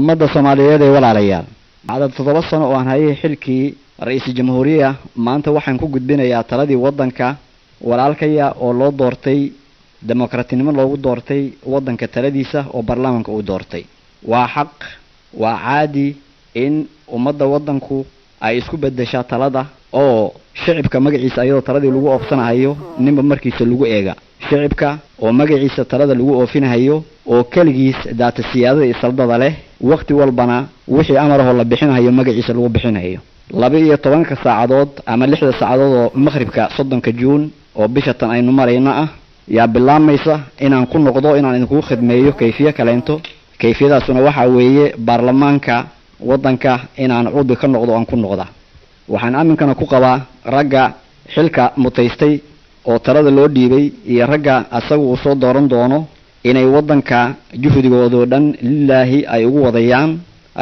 ummadda Soomaaliyeed ee walaalayaal cadad 7 sano oo aan hayay xilkii ra'iisul jamhuuriyaha maanta waxaan ku gudbinayaa taladii wadanka walaalkaya oo loo doortay demokratinimo loogu doortay wadanka taladiisa oo baarlamaanka uu doortay waa xaq waa caadi in ummadda wadanku ay isku bedeshaa talada oo shacabka magaciisa ayadoo taladii lagu oofsanayo ninba markiisa lagu eega shacabka oo magaciisa talada lagu oofinayo oo kaligiis daata siyaadada isaldada leh waqti walbana wixii amaraho la bixinayo magaciisa lagu bixinayo 12 saacadood ama 6 saacadood oo maghribka 30 Juun oo bisha tan aynu marayna ah yaa bilaamaysa inaan ku noqdo inaan idinku khidmeeyo kayfiye kaleento kayfiyadaasuna waxa weeye baarlamaanka wadanka inaan cudbi ka noqdo aan ku noqda waxaan aaminkana ku qabaa ragga xilka mutaystay oo talada loo dhiibay iyo ragga asagu uu soo dooran doono inay wadanka juhdigooda dhan lillaahi ay ugu wadayaan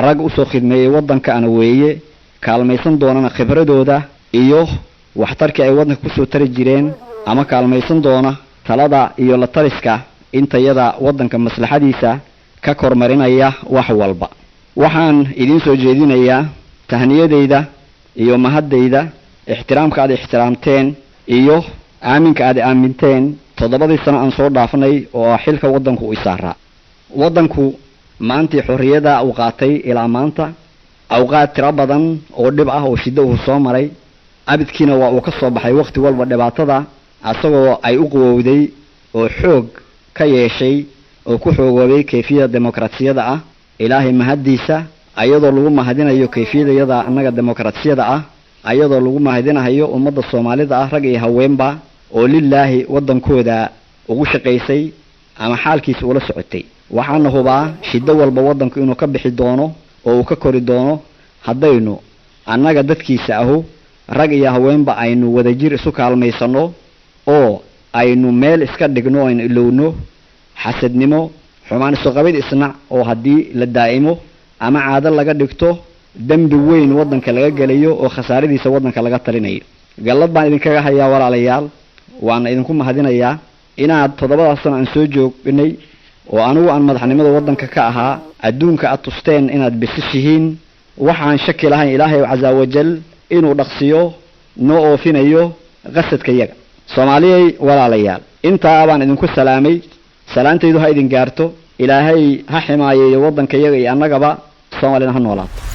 rag u soo khidmeeyay wadanka ana weeye kaalmaysan doonana khibradooda iyo waxtarkii ay wadanka ku soo tari jireen ama kaalmaysan doona talada iyo la taliska intayada wadanka maslaxadiisa ka kormarinaya wax walba waxaan idin soo jeedinayaa tahniyadeyda iyo mahadeyda ixtiraamka aad ixtiraamteen iyo aaminka aad aaminteen 7 sano aan soo dhaafnay oo xilka wadanku u isaaraa wadanku maanta xorriyada uu qaatay ilaa maanta awqaad tira badan oo dhib ah oo shida uu soo maray abidkiina waa uu ka soo baxay waqti walba dhibaatada asagoo ay u qowowday oo xoog ka yeeshay oo ku xoogoway kayfiyada demokrasiyada ah ilaahay mahadiisa ayadoo lagu mahadinayo kayfiyada annaga demokrasiyada ah ayadoo lagu mahadinayo ummadda Soomaalida ah rag iyo haweenba oo lillaahi wadankooda ugu shaqeysay ama xaalkiisa ula socotay waxaan hubaa shida walba wadanku inuu ka bixi doono oo uu ka kori doono hadaynu annaga dadkiisa ahu rag iyo haweenba aynu wadajir isu kaalmaysano oo aynu meel iska dhigno in ilowno xasadnimo xumaan soo qabid isna oo hadii la daa'imo ama caado laga dhigto dambi weyn wadanka laga galayo oo khasaaradiisa wadanka laga talinayo galad baan idinkaga hayaa walaalayaal waan idinku mahadinayaa inaad 7 sano aan soo joognay oo anigu aan madaxnimada wadanka ka ahaa adduunka aad tusteen inaad bisishihiin waxaan shaki lahayn ilaahay azza wajal inuu dhaqsiyo noo oofinayo qasadka yaga Soomaaliyay walaalayaal inta baan idinku salaamay salaantaydu ha idin gaarto ilaahay ha ximaayeeyo wadanka yaga iyo annagaba Soomaalina ha noolaato